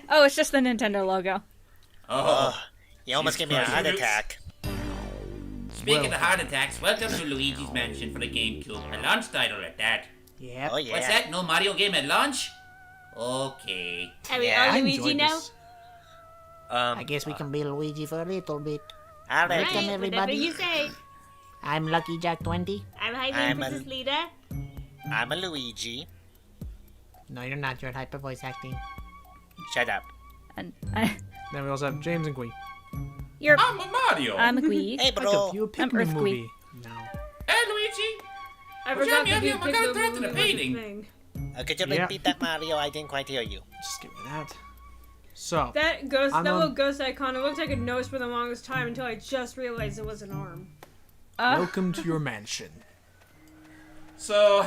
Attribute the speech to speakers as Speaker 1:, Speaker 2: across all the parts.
Speaker 1: Oh, it's just the Nintendo logo.
Speaker 2: Oh, you almost gave me a heart attack.
Speaker 3: Speaking of heart attacks, welcome to Luigi's Mansion for the Gamecube. A launch title at that.
Speaker 4: Yep.
Speaker 2: Oh, yeah.
Speaker 3: What's that? No Mario game at launch? Okay.
Speaker 1: Are we
Speaker 2: Yeah,
Speaker 1: all
Speaker 2: I
Speaker 1: Luigi now?
Speaker 4: I guess we can be Luigi for a little bit.
Speaker 2: Alright.
Speaker 4: Welcome,
Speaker 1: Right, whatever
Speaker 4: everybody.
Speaker 1: you say.
Speaker 4: I'm Lucky Jack 20.
Speaker 1: I'm
Speaker 2: I'm
Speaker 1: Hyper
Speaker 2: a-
Speaker 1: Princess Lita.
Speaker 2: I'm a Luigi.
Speaker 4: No, you're not. You're hyper voice acting.
Speaker 2: Shut up.
Speaker 1: And
Speaker 5: Then we also have James and Gui.
Speaker 1: you're.
Speaker 3: I'm a Mario.
Speaker 1: I'm a Gui.
Speaker 2: Hey,
Speaker 5: Like
Speaker 2: bro.
Speaker 5: a few Pikmin
Speaker 1: Earthquake.
Speaker 5: movie. No.
Speaker 3: Hey, Luigi.
Speaker 6: I
Speaker 3: Well,
Speaker 6: forgot
Speaker 3: Jamie,
Speaker 6: that
Speaker 3: I
Speaker 6: you
Speaker 3: got a
Speaker 6: picked
Speaker 3: threat
Speaker 6: the
Speaker 3: in a
Speaker 6: movie
Speaker 3: painting.
Speaker 6: thing.
Speaker 2: Could you
Speaker 5: Yeah.
Speaker 2: repeat that, Mario? I didn't quite hear you.
Speaker 5: Just give me that. So,
Speaker 6: That ghost,
Speaker 5: I'm
Speaker 6: that
Speaker 5: on-
Speaker 6: little ghost icon, it looked like a nose for the longest time until I just realized it was an arm.
Speaker 5: welcome to your mansion.
Speaker 3: So,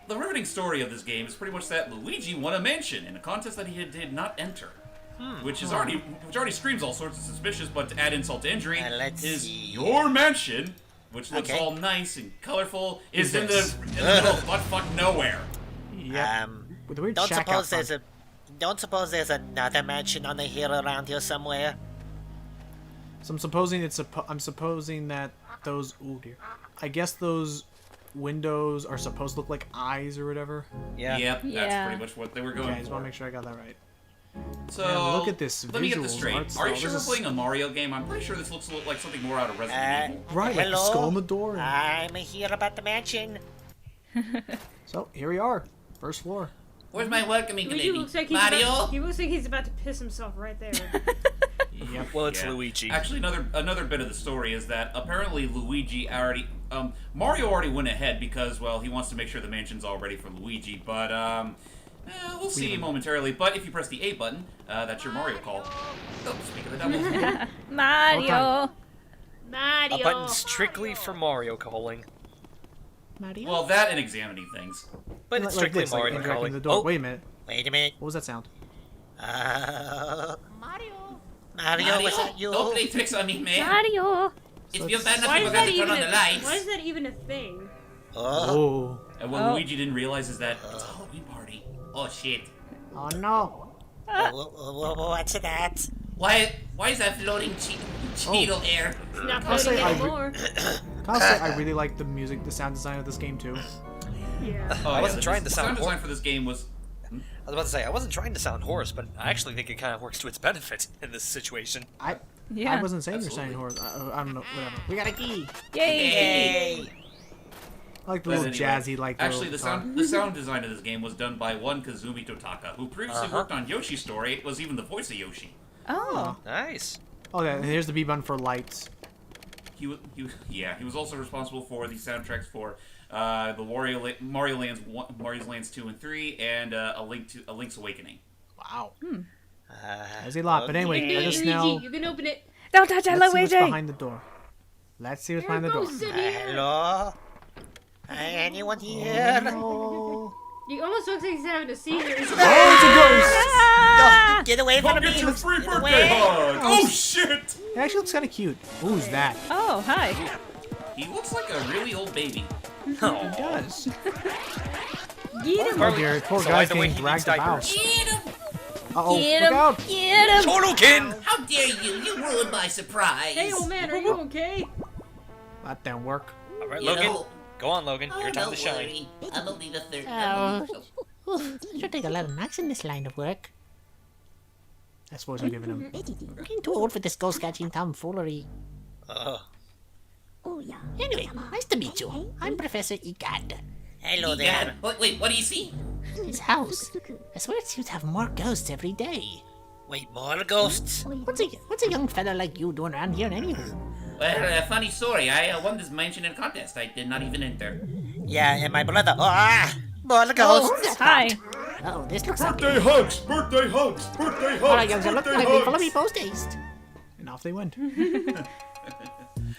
Speaker 3: the riveting story of this game is pretty much that Luigi won a mansion in a contest that he did not enter. Which already screams all sorts of suspicious, but to add insult to injury,
Speaker 2: Let's
Speaker 3: is
Speaker 2: see.
Speaker 3: your mansion, which looks
Speaker 2: Okay.
Speaker 3: all nice and colorful, is in the
Speaker 5: this?
Speaker 3: middle of buttfuck nowhere.
Speaker 5: Yep. With a weird
Speaker 2: Don't
Speaker 5: shack
Speaker 2: suppose
Speaker 5: out
Speaker 2: there's Don't suppose there's another mansion on the hill around here somewhere?
Speaker 5: So I'm supposing I'm supposing that those. Oh dear. I guess those windows are supposed to look like eyes or whatever.
Speaker 2: Yeah.
Speaker 3: Yep, that's
Speaker 1: Yeah.
Speaker 3: pretty much what they were
Speaker 5: Okay,
Speaker 3: going
Speaker 5: I just
Speaker 3: for.
Speaker 5: want to make sure I got that right.
Speaker 3: So,
Speaker 5: Man, look at this
Speaker 3: let me get this
Speaker 5: visuals,
Speaker 3: straight.
Speaker 5: art
Speaker 3: Are you
Speaker 5: style.
Speaker 3: sure we're
Speaker 5: This is-
Speaker 3: playing a Mario game? I'm pretty sure this looks like something more out of Resident Evil.
Speaker 5: Right, like the
Speaker 2: hello?
Speaker 5: skull on the door. And...
Speaker 2: I'm here about the mansion.
Speaker 5: So here we are, first floor.
Speaker 3: Where's my welcoming
Speaker 6: Luigi
Speaker 3: lady?
Speaker 6: looks like he's
Speaker 3: Mario?
Speaker 6: he looks like he's about to piss himself right there.
Speaker 5: Yep.
Speaker 7: Well, it's
Speaker 3: Yeah.
Speaker 7: Luigi.
Speaker 3: Actually, another bit of the story is that apparently Luigi already, Mario already went ahead because, well, he wants to make sure the mansion's all ready for Luigi. But we'll see momentarily. But if you press the A button, that's your Mario call. Oh, speak of the devil.
Speaker 1: Mario.
Speaker 6: Mario.
Speaker 7: A button strictly for Mario calling,
Speaker 4: Mario?
Speaker 3: Well, that and examining things.
Speaker 7: but
Speaker 5: Like
Speaker 7: it's strictly
Speaker 5: this, like
Speaker 7: Mario
Speaker 5: interacting
Speaker 7: calling.
Speaker 5: with the door.
Speaker 7: Oh,
Speaker 5: Wait a minute.
Speaker 2: Wait a minute.
Speaker 5: What was that sound?
Speaker 2: Mario, was that you?
Speaker 3: Don't play tricks on me, man.
Speaker 1: Mario.
Speaker 3: If you're bad enough,
Speaker 6: Why
Speaker 3: you
Speaker 6: is
Speaker 3: forgot
Speaker 6: that
Speaker 3: to turn
Speaker 6: even
Speaker 3: on the lights.
Speaker 6: Why is that even a thing?
Speaker 2: Oh.
Speaker 5: Oh.
Speaker 3: And what
Speaker 1: Oh.
Speaker 3: Luigi didn't realize is that it's a Halloween party. Oh, shit.
Speaker 4: Oh no.
Speaker 2: What's that?
Speaker 3: Why is that floating Cheeto air?
Speaker 6: It's not
Speaker 5: I'll say
Speaker 6: floating
Speaker 5: I
Speaker 6: anymore.
Speaker 5: I'll say I really like the music, the sound design of this game too.
Speaker 6: Yeah.
Speaker 3: Oh,
Speaker 7: I wasn't
Speaker 3: the
Speaker 7: trying to sound
Speaker 3: sound design
Speaker 7: hor-
Speaker 3: for this game was.
Speaker 7: I was about to say I wasn't trying to sound hoarse, but I actually think it kind of works to its benefit in this situation.
Speaker 5: I
Speaker 1: Yeah.
Speaker 5: wasn't saying
Speaker 3: Absolutely.
Speaker 5: you're saying horror. I don't know. Whatever. We got a key.
Speaker 1: Yay.
Speaker 2: Hey.
Speaker 5: I like the
Speaker 3: But
Speaker 5: little
Speaker 3: anyway,
Speaker 5: jazzy like.
Speaker 3: Actually, the
Speaker 5: little
Speaker 3: sound design of this game was done by one Kazumi Totaka, who previously worked on Yoshi's Story. Was even the voice of Yoshi.
Speaker 1: Oh.
Speaker 7: Nice.
Speaker 5: Oh yeah, and here's the B button for lights.
Speaker 3: He was also responsible for the soundtracks for the Mario Lands 2 and 3, and a Link's Awakening.
Speaker 5: Wow. There's a lot, but anyway,
Speaker 6: You
Speaker 5: let
Speaker 6: can
Speaker 5: us
Speaker 6: do it,
Speaker 5: now.
Speaker 6: Luigi. You can open it.
Speaker 1: Don't touch it,
Speaker 5: Let's see what's
Speaker 1: Luigi.
Speaker 5: behind the door. Let's see what's
Speaker 6: There
Speaker 5: behind the door.
Speaker 6: goes Sydney.
Speaker 2: Hello? Anyone here?
Speaker 5: Oh,
Speaker 6: You almost looks like he's having a seizure.
Speaker 5: it's a ghost!
Speaker 1: Ah!
Speaker 2: Get away from
Speaker 3: Come
Speaker 2: me!
Speaker 3: get your free
Speaker 2: Get
Speaker 3: birthday
Speaker 2: away.
Speaker 3: hug! Oh shit!
Speaker 5: It actually looks kind of cute. Who's that?
Speaker 1: Oh, hi.
Speaker 3: He looks like a really old baby.
Speaker 7: Oh,
Speaker 5: It does.
Speaker 6: Get him.
Speaker 5: Oh dear, poor
Speaker 7: So
Speaker 5: guy's
Speaker 7: either way,
Speaker 5: getting
Speaker 7: he
Speaker 5: dragged
Speaker 7: needs
Speaker 5: about.
Speaker 7: diapers.
Speaker 3: Get him!
Speaker 5: Uh-oh,
Speaker 1: Get
Speaker 5: look
Speaker 1: him.
Speaker 5: out!
Speaker 1: Get him.
Speaker 7: Shoryuken!
Speaker 3: How dare you! You ruined my surprise!
Speaker 6: Hey, old man, are you okay?
Speaker 5: That didn't work.
Speaker 7: All right,
Speaker 3: You
Speaker 7: Logan,
Speaker 3: know-
Speaker 7: go on, Logan. Your time to shine.
Speaker 3: worry. I'm only the third.
Speaker 4: It should take a lot of knocks in this line of work.
Speaker 5: I suppose I'm giving him.
Speaker 4: I'm getting too old for this ghost catching tomfoolery. Anyway, nice to meet you. I'm Professor Egad.
Speaker 2: Hello there.
Speaker 3: Wait, what do you see?
Speaker 4: His house. I swear it seems to have more ghosts every day.
Speaker 2: Wait, more ghosts?
Speaker 4: What's a young fella like you doing around here anyway?
Speaker 3: Well, funny story. I won this mansion in a contest. I did not even enter.
Speaker 2: Yeah, and my brother. More ghosts.
Speaker 1: Hi.
Speaker 4: Oh, this looks like
Speaker 8: Birthday hugs! Birthday hugs! Birthday hugs!
Speaker 4: Alright, youngster, look
Speaker 8: birthday
Speaker 4: like me. Follow
Speaker 8: hugs!
Speaker 4: me post haste.
Speaker 5: And off they went.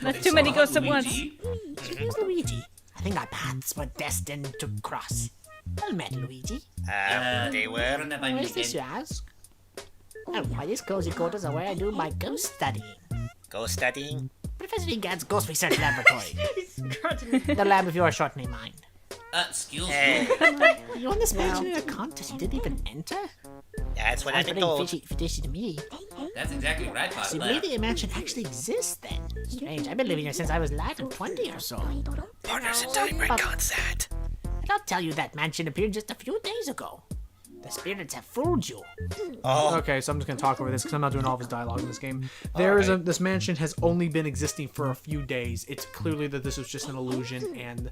Speaker 1: That's too many ghosts at once.
Speaker 3: Luigi?
Speaker 4: Here's Luigi. I think our paths were destined to cross. Well met, Luigi.
Speaker 2: They were.
Speaker 3: Run that by me
Speaker 4: Where's this, you
Speaker 3: again.
Speaker 4: ask? Oh, why these cozy quarters are where I do my ghost studying.
Speaker 2: Ghost studying?
Speaker 4: Professor Egad's Ghost Research Laboratory.
Speaker 6: He's grunting.
Speaker 4: The lab of your short name mind.
Speaker 3: Excuse
Speaker 2: Eh.
Speaker 3: me.
Speaker 4: You won this mansion in a contest you didn't even enter?
Speaker 2: That's what I've
Speaker 4: Sounds
Speaker 2: been
Speaker 4: pretty
Speaker 2: told.
Speaker 4: fishy to me.
Speaker 3: That's exactly right,
Speaker 4: So
Speaker 3: Father.
Speaker 4: maybe a mansion actually exists then. Strange. I've been living here since I was lad of 20 or so.
Speaker 7: Partners in time recounts that.
Speaker 4: And I'll tell you that mansion appeared just a few days ago. The spirits have fooled you.
Speaker 5: Okay, so I'm just gonna talk over this because I'm not doing all of his dialogue in this game. This mansion has only been existing for a few days. It's clearly that this was just an illusion, and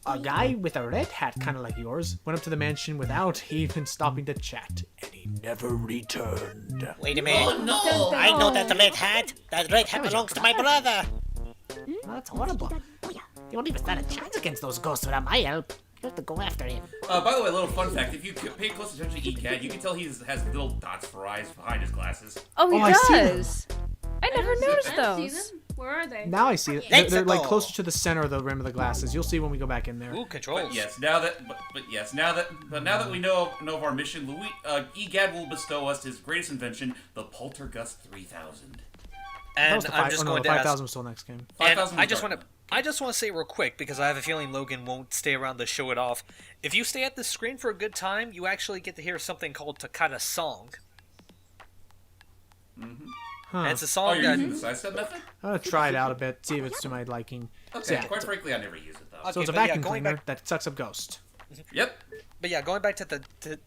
Speaker 5: a guy with a red hat, kind of like yours, went up to the mansion without even stopping to chat, and he never returned.
Speaker 2: Wait a minute.
Speaker 3: Oh no!
Speaker 2: I know that red hat. That red hat belongs to my brother.
Speaker 4: Well, that's horrible. You won't even stand a chance against those ghosts without my help. You have to go after him.
Speaker 3: By the way, a little fun fact: if you pay close attention to ECAD, you can tell he has little dots for eyes behind his glasses.
Speaker 1: Oh, he
Speaker 5: I see them.
Speaker 1: does. I never noticed
Speaker 6: I don't see
Speaker 1: those.
Speaker 6: them. Where are they?
Speaker 5: Now I see it.
Speaker 2: Let's
Speaker 5: They're like
Speaker 2: go.
Speaker 5: closer to the center of the rim of the glasses. You'll see when we go back in there.
Speaker 7: Ooh, controls.
Speaker 3: But yes, now that we know of our mission, EGAD will bestow us his greatest invention, the Poltergust 3000.
Speaker 5: That
Speaker 7: And
Speaker 5: was the
Speaker 7: I'm just going
Speaker 5: the
Speaker 7: to
Speaker 5: 5,000
Speaker 7: ask.
Speaker 5: was still next game.
Speaker 7: And
Speaker 3: 5,000
Speaker 7: I
Speaker 3: was
Speaker 7: just
Speaker 3: dark.
Speaker 7: want to. I just want to say real quick because I have a feeling Logan won't stay around to show it off. If you stay at the screen for a good time, you actually get to hear something called Takata Song.
Speaker 5: Huh.
Speaker 7: And it's a
Speaker 3: Oh,
Speaker 7: song
Speaker 3: you're
Speaker 7: that.
Speaker 3: using the sidestep method?
Speaker 5: I'm gonna try it out a bit, see if it's to my liking.
Speaker 3: Okay,
Speaker 5: So, yeah,
Speaker 3: quite frankly, I never use it though.
Speaker 7: Okay,
Speaker 5: so it's a
Speaker 7: but yeah,
Speaker 5: vacuum
Speaker 7: going
Speaker 5: cleaner
Speaker 7: back-
Speaker 5: that sucks up ghost.
Speaker 3: Yep.
Speaker 7: But yeah, going back to the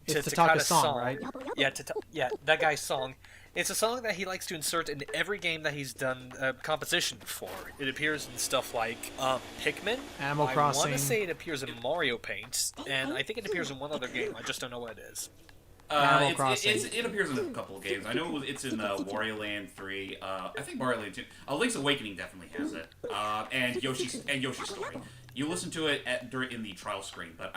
Speaker 5: It's
Speaker 7: Takata
Speaker 5: Takata's song, right?
Speaker 7: Yeah, that guy's song. It's a song that he likes to insert in every game that he's done composition for. It appears in stuff like Pikmin.
Speaker 5: Animal
Speaker 7: I
Speaker 5: Crossing.
Speaker 7: want to say it appears in Mario Paint, and I think it appears in one other game. I just don't know what it is.
Speaker 5: Animal Crossing.
Speaker 3: It appears in a couple of games. I know it's in Wario Land 3. I think Mario Land 2. Link's Awakening definitely has it. And Yoshi's Story. You listen to it in the trial screen, but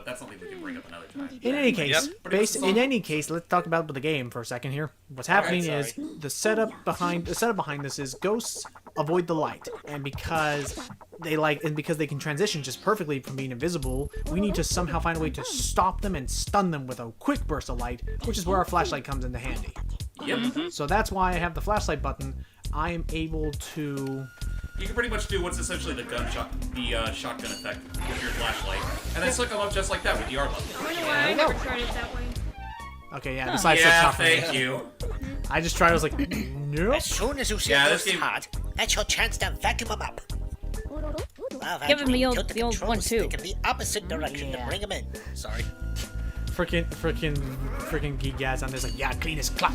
Speaker 3: that's something we can bring up another time.
Speaker 5: In any case,
Speaker 7: Yep.
Speaker 3: But it's a song.
Speaker 5: in any case, let's talk about the game for a second here. What's happening
Speaker 7: sorry.
Speaker 5: is the setup behind this is ghosts avoid the light, and because they can transition just perfectly from being invisible, we need to somehow find a way to stop them and stun them with a quick burst of light, which is where our flashlight comes into handy.
Speaker 3: Yep.
Speaker 5: So that's why I have the flashlight button. I am able to.
Speaker 3: You can pretty much do what's essentially the shotgun effect with your flashlight, and then suck them up just like that with the R button.
Speaker 6: I wonder why I never tried it that way.
Speaker 5: Okay, yeah, the side
Speaker 3: Yeah,
Speaker 5: tough for me.
Speaker 3: thank you.
Speaker 5: I just tried. I was like, nope.
Speaker 2: As soon as you see
Speaker 3: Yeah,
Speaker 2: a
Speaker 3: this
Speaker 2: ghost
Speaker 3: game-
Speaker 2: hard, that's your chance to vacuum them up. Well,
Speaker 1: Give him the old-
Speaker 2: tilt
Speaker 1: the old one,
Speaker 2: controls
Speaker 1: too.
Speaker 2: stick in the opposite direction to
Speaker 4: Yeah.
Speaker 2: bring them in.
Speaker 7: Sorry.
Speaker 5: Freaking geek guys on this like, yeah, clean as clock,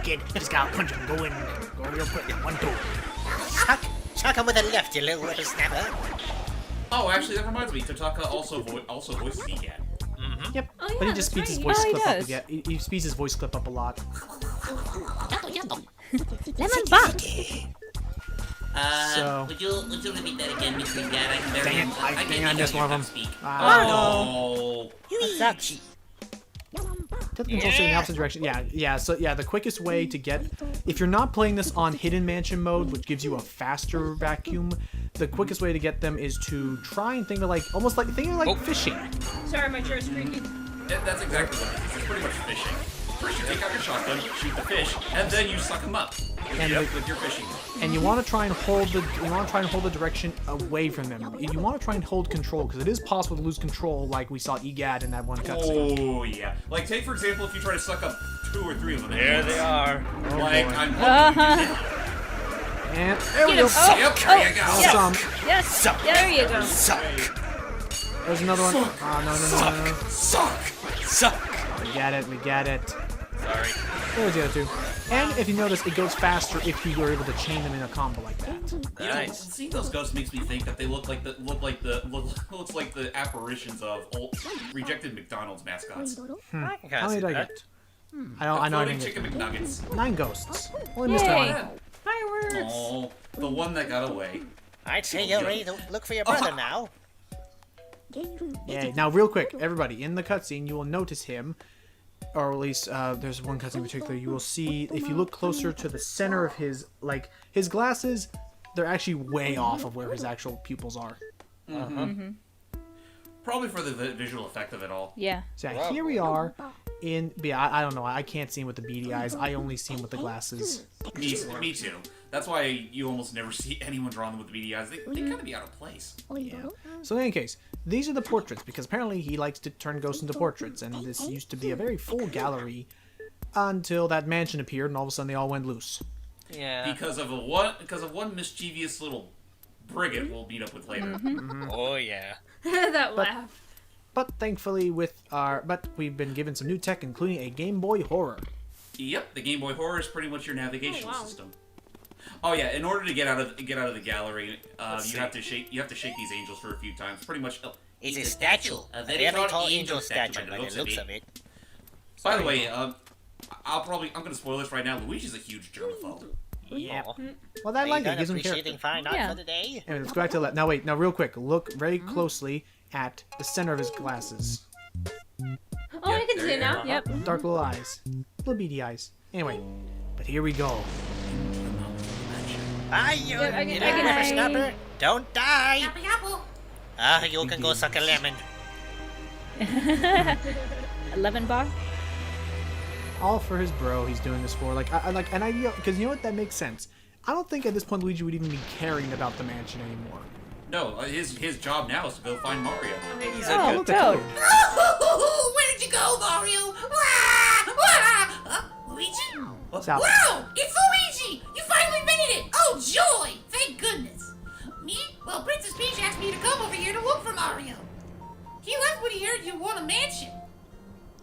Speaker 5: kid. Just gotta punch him, go real quick, 1, 2.
Speaker 2: Suck him with a left, you little whippersnapper.
Speaker 3: Oh, actually, that reminds me. Totaka also voices EGAD.
Speaker 5: Yep,
Speaker 6: Oh,
Speaker 5: but he
Speaker 6: yeah,
Speaker 5: just
Speaker 6: that's
Speaker 5: speeds his
Speaker 6: right.
Speaker 5: voice
Speaker 1: Oh, he
Speaker 5: clip up.
Speaker 1: does.
Speaker 5: Yeah, he speeds his voice clip up a lot.
Speaker 1: Lemon box.
Speaker 5: So-
Speaker 3: would you repeat that again, Mr. EGAD? I can barely.
Speaker 5: Dang it, I think I missed one of them.
Speaker 3: Speak.
Speaker 5: Oh.
Speaker 3: Oh.
Speaker 1: Sucks.
Speaker 5: Tilt the control stick in the opposite direction. So the quickest way to get, if you're not playing this on Hidden Mansion mode, which gives you a faster vacuum, the quickest way to get them is to try and think of fishing.
Speaker 6: Sorry, my chair's creaking.
Speaker 3: That's exactly what it is. It's pretty much fishing. First, you take out your shotgun, shoot the fish, and then you suck them up with your fishing.
Speaker 5: And you want to try and hold the direction away from them. You want to try and hold control because it is possible to lose control, like we saw EGAD in that one cutscene.
Speaker 3: Oh yeah. Like take for example, if you try to suck up 2 or 3 of them.
Speaker 7: There they are.
Speaker 3: Like
Speaker 5: boy.
Speaker 3: I'm hoping
Speaker 1: Uh-huh.
Speaker 5: And there we
Speaker 1: Get
Speaker 5: go.
Speaker 1: him.
Speaker 3: Yep, there you go.
Speaker 5: Some.
Speaker 1: Yes. There you go.
Speaker 5: There's another one. Oh no.
Speaker 7: Suck.
Speaker 5: We get it.
Speaker 7: Sorry.
Speaker 3: Oh,
Speaker 5: There's the other two. And if you notice, it goes faster if you were able to chain them in a combo like that.
Speaker 3: You know,
Speaker 7: Nice.
Speaker 3: seeing those ghosts makes me think that they looks like the apparitions of old rejected McDonald's mascots.
Speaker 7: I can
Speaker 5: How
Speaker 7: kind of
Speaker 5: many
Speaker 7: see
Speaker 5: did I
Speaker 7: that.
Speaker 5: get? I know I
Speaker 3: Floating
Speaker 5: didn't
Speaker 3: chicken
Speaker 5: get
Speaker 3: McNuggets.
Speaker 5: 9 ghosts. Only missed
Speaker 1: Yay.
Speaker 5: one.
Speaker 6: Fireworks!
Speaker 3: Oh, the one that got away.
Speaker 2: I'd say you're ready to look for your brother now.
Speaker 5: Yeah. Now, real quick, everybody, in the cutscene, you will notice him, or at least there's one cutscene in particular. You will see if you look closer to the center of his glasses, they're actually way off of where his actual pupils are.
Speaker 3: Probably for the visual effect of it all.
Speaker 1: Yeah.
Speaker 5: So yeah, here we are in. Yeah, I don't know. I can't see him with the beady eyes. I only see him with the glasses.
Speaker 3: Me too. That's why you almost never see anyone drawing them with the beady eyes. They kind of be out of place.
Speaker 5: Yeah. So in any case, these are the portraits because apparently he likes to turn ghosts into portraits, and this used to be a very full gallery until that mansion appeared, and all of a sudden they all went loose.
Speaker 7: Yeah.
Speaker 3: Because of one mischievous little brigand we'll meet up with later.
Speaker 7: Oh yeah.
Speaker 6: That laugh.
Speaker 5: But thankfully, we've been given some new tech, including a Game Boy Horror.
Speaker 3: Yep, the Game Boy Horror is pretty much your navigational
Speaker 6: wow.
Speaker 3: system. Oh yeah, in order to get out of the gallery, you have to shake these angels for a few times. Pretty much.
Speaker 4: It's a statue. A very tall angel statue by the looks of it.
Speaker 3: By the way, I'm gonna spoil this right now. Luigi's a huge germaphobe.
Speaker 5: Yeah.
Speaker 7: Aw.
Speaker 5: Well, that like it
Speaker 4: Done
Speaker 5: gives him
Speaker 4: appreciating
Speaker 5: character.
Speaker 4: fine art
Speaker 1: Yeah.
Speaker 4: for the day.
Speaker 5: Anyway, let's go back to that. Now wait. Now real quick, look very closely at the center of his glasses.
Speaker 6: Oh, I can see it now.
Speaker 1: Yep.
Speaker 5: Dark little eyes, little beady eyes. Anyway, but here we go.
Speaker 4: Ah, you
Speaker 6: Yeah, I can-
Speaker 4: little
Speaker 6: I can-
Speaker 4: whippersnapper. Don't die. Ah, you can go suck a lemon.
Speaker 1: 11 bar.
Speaker 5: All for his bro. He's doing this for like I like an idea because you know what, that makes sense. I don't think at this point Luigi would even be caring about the mansion anymore.
Speaker 3: No, his job now is to go find Mario.
Speaker 7: He's
Speaker 1: Oh,
Speaker 7: a
Speaker 5: look
Speaker 7: good
Speaker 5: at
Speaker 1: Toad.
Speaker 5: Toad.
Speaker 9: Where did you go, Mario? Luigi?
Speaker 5: South.
Speaker 9: Wow! It's Luigi! You finally made it! Oh, joy! Thank goodness. Me? Well, Princess Peach asked me to come over here to look for Mario. He left when he heard you won a mansion,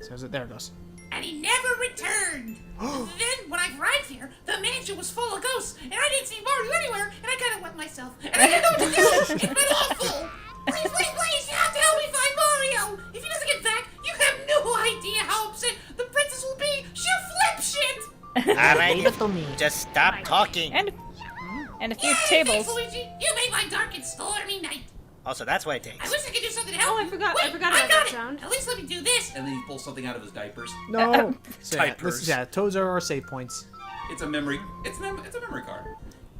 Speaker 5: Says it. There it goes.
Speaker 9: and he never returned. Then, when I arrived here, the mansion was full of ghosts, and I didn't see Mario anywhere, and I kind of wet myself. And I didn't know what to do! It's been awful! Please, please, please, you have to help me find Mario! If he doesn't get back, you have no idea how upset the princess will be! She'll flip shit!
Speaker 4: Alright,
Speaker 5: Leave it to me.
Speaker 4: just stop talking.
Speaker 1: And a few
Speaker 9: Yay,
Speaker 1: tables.
Speaker 9: thanks, Luigi! You made my dark and stormy night!
Speaker 4: Also, that's what it
Speaker 9: I
Speaker 4: takes.
Speaker 9: wish I could do something to help
Speaker 6: Oh, I
Speaker 9: you.
Speaker 6: forgot-
Speaker 9: Wait,
Speaker 6: I forgot
Speaker 9: I
Speaker 6: about
Speaker 9: got
Speaker 6: that
Speaker 9: it.
Speaker 6: sound.
Speaker 9: At least let me do this.
Speaker 3: And then he pulls something out of his diapers.
Speaker 5: No. So, yeah,
Speaker 7: Diapers.
Speaker 5: Toads are our save points.
Speaker 3: It's a memory. It's a memory card.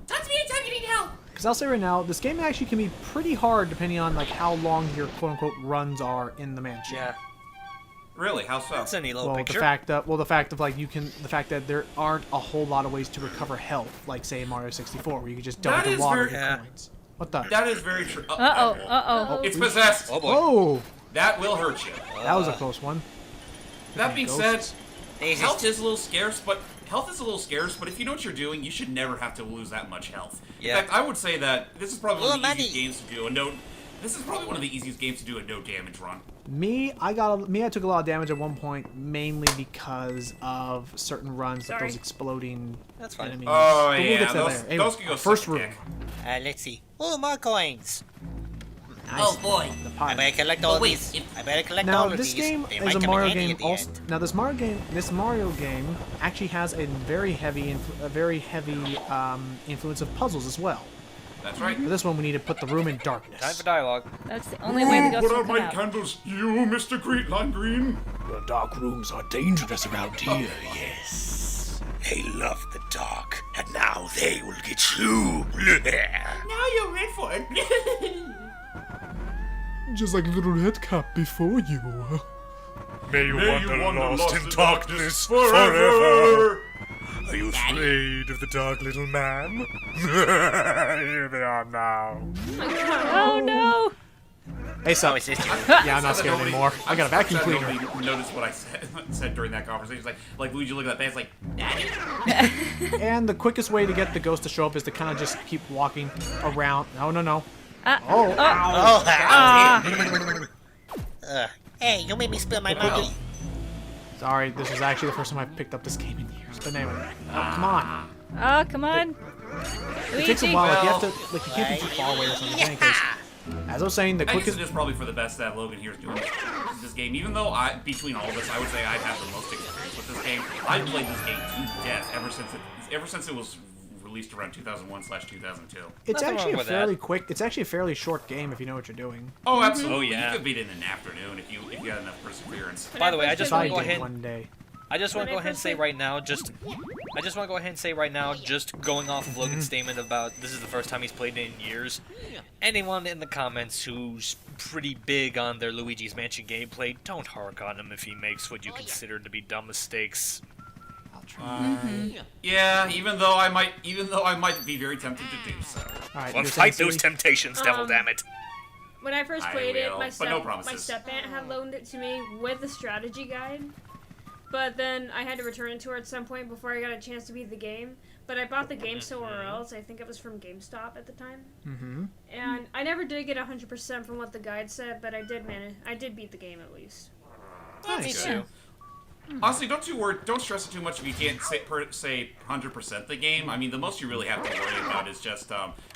Speaker 9: Talk to me anytime you need help.
Speaker 5: Because I'll say right now, this game actually can be pretty hard depending on like how long your quote-unquote runs are in the mansion.
Speaker 7: Yeah.
Speaker 3: Really? How so?
Speaker 7: That's a neat little
Speaker 5: Well,
Speaker 7: picture.
Speaker 5: the fact of like the fact that there aren't a whole lot of ways to recover health, like say in Mario 64, where you can just dump
Speaker 3: That
Speaker 5: it in
Speaker 3: is
Speaker 5: water
Speaker 3: very-
Speaker 5: and
Speaker 7: Yeah.
Speaker 5: get coins. What the?
Speaker 3: That is very true.
Speaker 1: Uh-oh.
Speaker 3: It's possessed.
Speaker 7: Oh boy.
Speaker 5: Oh,
Speaker 3: That will hurt you.
Speaker 5: that was a close one.
Speaker 3: That being
Speaker 5: Ghosts.
Speaker 3: said, health is a little scarce, but if you know what you're doing, you should never have to lose that much health.
Speaker 7: Yeah.
Speaker 3: In fact, I would say that this is probably one of the
Speaker 4: Well,
Speaker 3: easiest games to do This is probably one of the easiest games to do a no damage run.
Speaker 5: I took a lot of damage at one point, mainly because of certain runs with
Speaker 6: Sorry.
Speaker 5: those exploding
Speaker 7: That's fine.
Speaker 5: enemies.
Speaker 3: Oh,
Speaker 5: But we'll
Speaker 3: yeah,
Speaker 5: get to that
Speaker 3: those-
Speaker 5: later. Anyway,
Speaker 3: those can go
Speaker 5: first
Speaker 3: suck a
Speaker 5: room.
Speaker 3: dick.
Speaker 4: Let's see. Oh, more coins.
Speaker 5: Nice.
Speaker 9: Oh boy.
Speaker 5: The
Speaker 4: I
Speaker 5: pie.
Speaker 4: better collect all
Speaker 9: wait,
Speaker 4: these.
Speaker 9: if-
Speaker 4: I better collect
Speaker 5: Now
Speaker 4: all of
Speaker 5: this
Speaker 4: these.
Speaker 5: game
Speaker 4: They
Speaker 5: is
Speaker 4: might
Speaker 5: a
Speaker 4: come in
Speaker 5: Mario
Speaker 4: handy
Speaker 5: game.
Speaker 4: at the
Speaker 5: Also,
Speaker 4: end.
Speaker 5: now this Mario game actually has a very heavy influence of puzzles as well.
Speaker 3: That's right.
Speaker 5: For this one, we need to put the room in darkness.
Speaker 7: Time for dialogue.
Speaker 1: That's the only way the ghosts
Speaker 8: Put
Speaker 1: will
Speaker 8: out
Speaker 1: come
Speaker 8: my
Speaker 1: out.
Speaker 8: candles, you, Mr. Great Lime Green.
Speaker 10: The dark rooms are dangerous around here,
Speaker 8: yes.
Speaker 10: They love the dark, and now they will get you.
Speaker 9: Now you're in for it.
Speaker 8: Just like little Redcap before you.
Speaker 10: May you
Speaker 8: wander
Speaker 10: lost in darkness
Speaker 8: forever.
Speaker 10: Are you afraid of the dark little man? Here they are now.
Speaker 1: Oh no!
Speaker 5: Hey, sup?
Speaker 4: Oh, it's this dude.
Speaker 5: Yeah, I'm not scared anymore. I got a vacuum
Speaker 3: I'm
Speaker 5: cleaner.
Speaker 3: nobody noticed what I said during that conversation. Like Luigi look at that face like, Daddy.
Speaker 5: And the quickest way to get the ghost to show up is to kind of just keep walking around. No.
Speaker 1: Oh,
Speaker 4: Oh,
Speaker 1: ah.
Speaker 4: hey, you made me spill my money.
Speaker 5: Sorry, this is actually the first time I've picked up this game in years. But anyway, come on.
Speaker 1: Oh, come on.
Speaker 5: It takes a
Speaker 1: Luigi.
Speaker 5: while. Like you have to, like you can't be too far away or something. In any case, as I was saying, the
Speaker 3: I guess
Speaker 5: quickest.
Speaker 3: it is probably for the best that Logan here is doing this game. Even though between all of us, I would say I'd have the most experience with this game. I've played this game to death ever since it was released around 2001/2002.
Speaker 5: It's
Speaker 7: Nothing
Speaker 5: actually
Speaker 7: wrong
Speaker 5: a
Speaker 7: with
Speaker 5: fairly quick. It's actually a fairly short game if you know what you're doing.
Speaker 3: Oh, absolutely.
Speaker 7: Oh, yeah.
Speaker 3: You could beat it in an afternoon if you had enough perseverance.
Speaker 7: By the way, I just
Speaker 5: If I
Speaker 7: want to go
Speaker 5: did
Speaker 7: ahead.
Speaker 5: one day.
Speaker 7: I just want to go ahead and say right now, just I just want to go ahead and say right now, just going off of Logan's statement about this is the first time he's played it in years, anyone in the comments who's pretty big on their Luigi's Mansion gameplay, don't hark on him if he makes what you consider to be dumb mistakes.
Speaker 3: Yeah, even though I might be very tempted to do so.
Speaker 5: Alright,
Speaker 7: Well,
Speaker 5: you're
Speaker 7: fight
Speaker 5: saying
Speaker 7: those
Speaker 5: Celie?
Speaker 7: temptations, devil damn it.
Speaker 6: When I first
Speaker 3: I
Speaker 6: played it,
Speaker 3: will,
Speaker 6: my
Speaker 3: but no promises.
Speaker 6: step-aunt had loaned it to me with the strategy guide. But then I had to return it to her at some point before I got a chance to beat the game. But I bought the game somewhere else. I think it was from GameStop at the time.
Speaker 5: Mm-hmm.
Speaker 6: And I never did get 100% from what the guide said, but I did beat the game at least.
Speaker 3: That's
Speaker 7: Me
Speaker 3: good.
Speaker 7: too.
Speaker 3: Honestly, don't stress it too much if you can't say 100% the game. I mean, the most you really have to worry about is just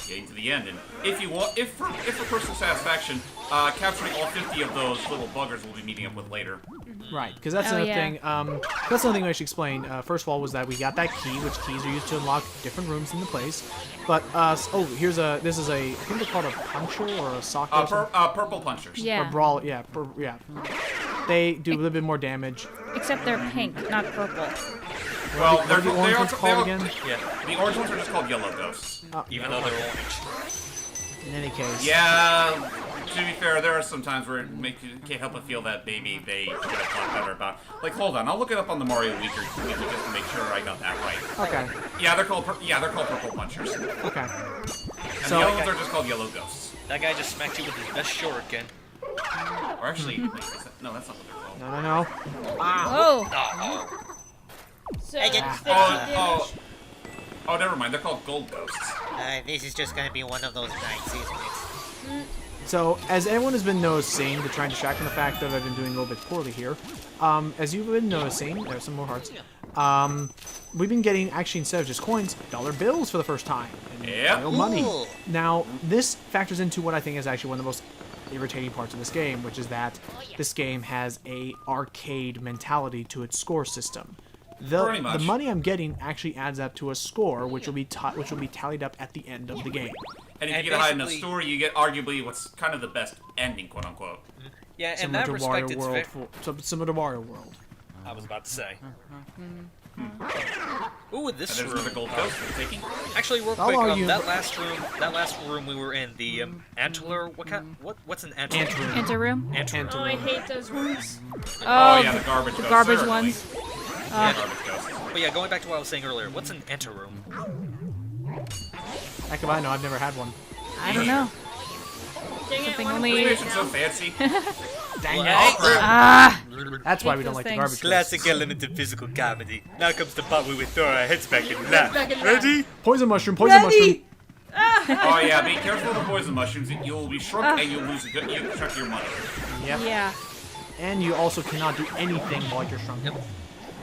Speaker 3: getting to the end. And if for personal satisfaction, capturing all 50 of those little buggers we'll be meeting up with later.
Speaker 5: Right, because that's
Speaker 1: Oh,
Speaker 5: another
Speaker 1: yeah.
Speaker 5: thing. That's another thing I should explain. First of all, was that we got that key, which keys are used to unlock different rooms in the place. But this is a I think they're called a puncher or a socket. Or something.
Speaker 3: Purple punchers.
Speaker 1: Yeah.
Speaker 5: Or brawl, yeah, They do a little bit more damage.
Speaker 1: Except they're pink, not purple.
Speaker 3: Well,
Speaker 5: What are the orange ones called again?
Speaker 7: Yeah,
Speaker 3: The orange ones are just called yellow ghosts.
Speaker 7: even though they're orange.
Speaker 5: In any case.
Speaker 3: Yeah, to be fair, there are some times where you can't help but feel that maybe they should have thought better about. Like, hold on, I'll look it up on the Mario Wiki just to make sure I got that right.
Speaker 5: Okay.
Speaker 3: Yeah, they're called purple punchers. And
Speaker 5: Okay.
Speaker 3: the
Speaker 5: So-
Speaker 3: yellow ones are just called yellow ghosts.
Speaker 7: That guy just smacked you with his best shuriken.
Speaker 3: Or actually, wait, is that, no, that's not what they're called.
Speaker 5: No.
Speaker 1: Oh!
Speaker 6: So,
Speaker 2: I get-
Speaker 6: 50
Speaker 3: Oh, never mind. They're called gold ghosts.
Speaker 2: This is just gonna be one of those nights, isn't it?
Speaker 5: So, as everyone has been noticing, to try and distract from the fact that I've been doing a little bit poorly here, as you've been noticing, there's some more hearts, we've been getting, actually, instead of just coins, dollar bills for the first time. And
Speaker 3: Yep.
Speaker 5: real money.
Speaker 2: Ooh.
Speaker 5: Now, this factors into what I think is actually one of the most irritating parts of this game, which is that this game has a arcade mentality to its score system.
Speaker 3: Pretty
Speaker 5: The
Speaker 3: much.
Speaker 5: money I'm getting actually adds up to a score, which will be tallied up at the end of the game.
Speaker 3: And if
Speaker 7: And
Speaker 3: you get a high enough
Speaker 7: basically-
Speaker 3: story, you get arguably what's kind of the best ending, quote unquote.
Speaker 7: Yeah, in
Speaker 5: Similar
Speaker 7: that
Speaker 5: to
Speaker 7: respect,
Speaker 5: Wario
Speaker 7: it's
Speaker 5: World.
Speaker 7: very...
Speaker 5: Similar to Wario World.
Speaker 7: I was about to say. Ooh, this
Speaker 3: And there's
Speaker 7: room.
Speaker 3: another gold ghost for the taking.
Speaker 7: Actually, real
Speaker 5: How
Speaker 7: quick,
Speaker 5: are you-
Speaker 7: that last room we were in, the antler. What's an antler?
Speaker 5: Anteroom.
Speaker 1: Interroom?
Speaker 7: Antler.
Speaker 6: Oh, I hate those ones.
Speaker 3: Oh, yeah, the garbage
Speaker 1: the
Speaker 3: ghosts.
Speaker 1: garbage
Speaker 3: certainly.
Speaker 1: ones.
Speaker 3: Yeah, garbage ghosts.
Speaker 7: But yeah, going back to what I was saying earlier, what's an anteroom?
Speaker 5: Heck if I know, I've never had one.
Speaker 1: I don't know.
Speaker 6: Dang it,
Speaker 1: Something
Speaker 6: one
Speaker 1: only-
Speaker 6: point
Speaker 3: Animation's so
Speaker 6: now.
Speaker 3: fancy.
Speaker 5: Dang
Speaker 7: Well,
Speaker 5: it.
Speaker 1: Ah!
Speaker 5: That's why
Speaker 1: hate
Speaker 5: we don't
Speaker 1: those
Speaker 5: like the
Speaker 1: things.
Speaker 5: garbage
Speaker 7: Classic
Speaker 5: ghosts.
Speaker 7: element of physical comedy. Now comes the part where we throw our heads back and laugh.
Speaker 6: Back and
Speaker 7: Ready?
Speaker 5: Poison mushroom, poison mushroom.
Speaker 3: Oh yeah, be careful of the poison mushrooms. You'll be shrunk and you'll lose a chunk of your money.
Speaker 5: Yep.
Speaker 1: Yeah.
Speaker 5: And you also cannot do anything while you're shrunk.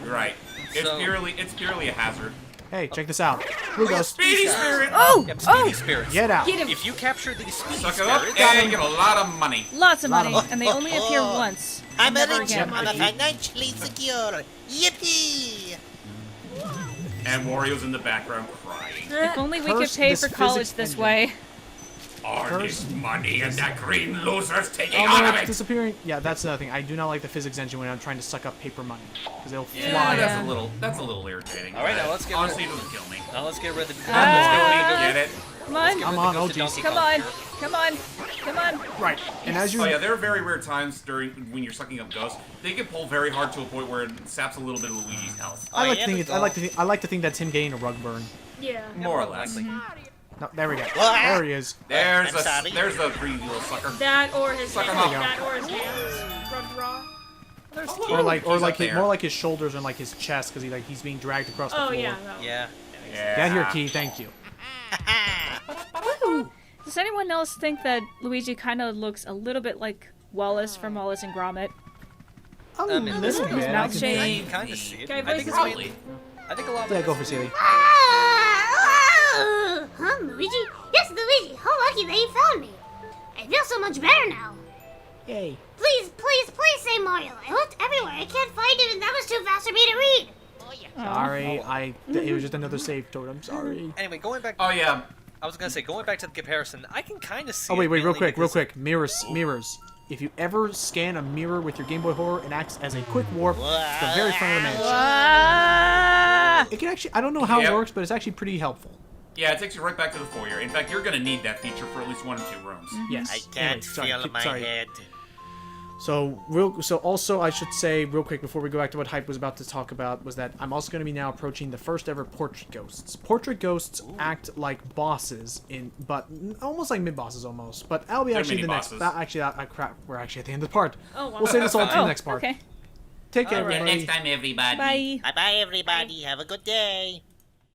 Speaker 3: Right. It's
Speaker 7: So-
Speaker 3: purely a hazard.
Speaker 5: Hey, check this out. Blue ghost.
Speaker 3: Speedy spirit.
Speaker 1: Oh!
Speaker 7: Yep, speedy spirits.
Speaker 5: Get out.
Speaker 6: Get him.
Speaker 7: If you capture these speedy
Speaker 3: Suck it up
Speaker 7: spirits,
Speaker 3: and you get a lot of money.
Speaker 1: Lots of money,
Speaker 5: Lot of
Speaker 1: and they only appear once.
Speaker 2: I'm a
Speaker 1: Never
Speaker 2: rich
Speaker 1: again.
Speaker 2: man, financially secure. Yippee!
Speaker 3: And Wario's in the background crying.
Speaker 1: If only we could
Speaker 5: Curse
Speaker 1: pay
Speaker 5: this
Speaker 1: for college
Speaker 5: physics
Speaker 1: this
Speaker 5: engine.
Speaker 1: way.
Speaker 3: All
Speaker 5: Curse.
Speaker 3: this money and that green loser's taking
Speaker 5: Oh
Speaker 3: out
Speaker 5: no,
Speaker 3: of
Speaker 5: it's
Speaker 3: it.
Speaker 5: disappearing. Yeah, that's another thing. I do not like the physics engine when I'm trying to suck up paper money. Because it'll
Speaker 3: Yeah,
Speaker 5: fly.
Speaker 3: that's
Speaker 1: Yeah.
Speaker 3: a little irritating.
Speaker 7: All right,
Speaker 3: but
Speaker 7: now let's get
Speaker 3: honestly, it doesn't kill me.
Speaker 7: now let's get rid of the.
Speaker 3: Get it?
Speaker 1: Come on.
Speaker 5: Come on, oh jeez.
Speaker 1: Come on. Come on. Come on.
Speaker 5: Right. And as you
Speaker 3: Oh yeah, there are very rare times when you're sucking up ghosts. They can pull very hard to a point where it saps a little bit of Luigi's health.
Speaker 5: I like
Speaker 2: yeah,
Speaker 5: to think
Speaker 2: but
Speaker 5: it's, I like to think that's him getting a rug burn.
Speaker 6: Yeah.
Speaker 3: More or less.
Speaker 5: No, there we go.
Speaker 2: What?
Speaker 5: There he is.
Speaker 3: There's
Speaker 2: I'm sorry.
Speaker 3: there's the greedy little sucker.
Speaker 6: That or his
Speaker 3: Suck 'em
Speaker 6: hands.
Speaker 3: up.
Speaker 6: That or his hands. Rubbed raw.
Speaker 5: Or like
Speaker 3: He's up
Speaker 5: his,
Speaker 3: there.
Speaker 5: more like his shoulders and like his chest because he's being dragged across the
Speaker 6: Oh,
Speaker 5: floor.
Speaker 6: yeah. That one.
Speaker 7: Yeah.
Speaker 3: Yeah.
Speaker 5: Get here, Key. Thank you.
Speaker 1: Does anyone else think that Luigi kind of looks a little bit like Wallace from Wallace and Gromit?
Speaker 5: A
Speaker 7: I mean,
Speaker 5: little
Speaker 1: his
Speaker 5: bit. I
Speaker 1: mouth
Speaker 5: can
Speaker 1: shape.
Speaker 5: see-
Speaker 7: I can kind of see it.
Speaker 6: Can I
Speaker 7: I
Speaker 6: voice
Speaker 7: think
Speaker 6: this
Speaker 7: it's
Speaker 6: one?
Speaker 7: really. I think a lot of
Speaker 5: Yeah,
Speaker 7: it
Speaker 5: go
Speaker 7: is-
Speaker 5: for Celie.
Speaker 11: Huh, Luigi? Yes, Luigi. How lucky that you found me. I feel so much better now.
Speaker 5: Yay.
Speaker 11: Please, please, please say Mario. I looked everywhere. I can't find it, and that was too fast for me to read.
Speaker 5: Sorry, it was just another save totem. Sorry.
Speaker 7: Anyway, going back.
Speaker 3: Oh yeah.
Speaker 7: I was gonna say, going back to the comparison, I can kind of see.
Speaker 5: Oh wait,
Speaker 7: it
Speaker 5: real
Speaker 7: mainly
Speaker 5: quick.
Speaker 7: because-
Speaker 5: Mirrors. If you ever scan a mirror with your Game Boy Horror, it acts as a quick warp to the very front of the mansion. it can actually, I don't know how
Speaker 3: Yep.
Speaker 5: it works, but it's actually pretty helpful.
Speaker 3: Yeah, it takes you right back to the foyer. In fact, you're going to need that feature for at least 1 or 2 rooms.
Speaker 5: Yes.
Speaker 2: I can't
Speaker 5: Anyway, sorry,
Speaker 2: feel my
Speaker 5: sorry.
Speaker 2: head.
Speaker 5: So also I should say real quick before we go back to what Hype was about to talk about was that I'm also going to be now approaching the first ever portrait ghosts. Portrait ghosts act like bosses but almost like mid bosses almost. But that'll be
Speaker 3: They're
Speaker 5: actually the
Speaker 3: mini
Speaker 5: next.
Speaker 3: bosses.
Speaker 5: Crap, we're actually at the end of the part.
Speaker 6: Oh, wow.
Speaker 5: We'll save this all to the next part.
Speaker 1: Okay.
Speaker 5: Take care,
Speaker 3: Yeah,
Speaker 5: everybody.
Speaker 3: next time, everybody.
Speaker 1: Bye.
Speaker 2: Bye-bye, everybody. Have a good day.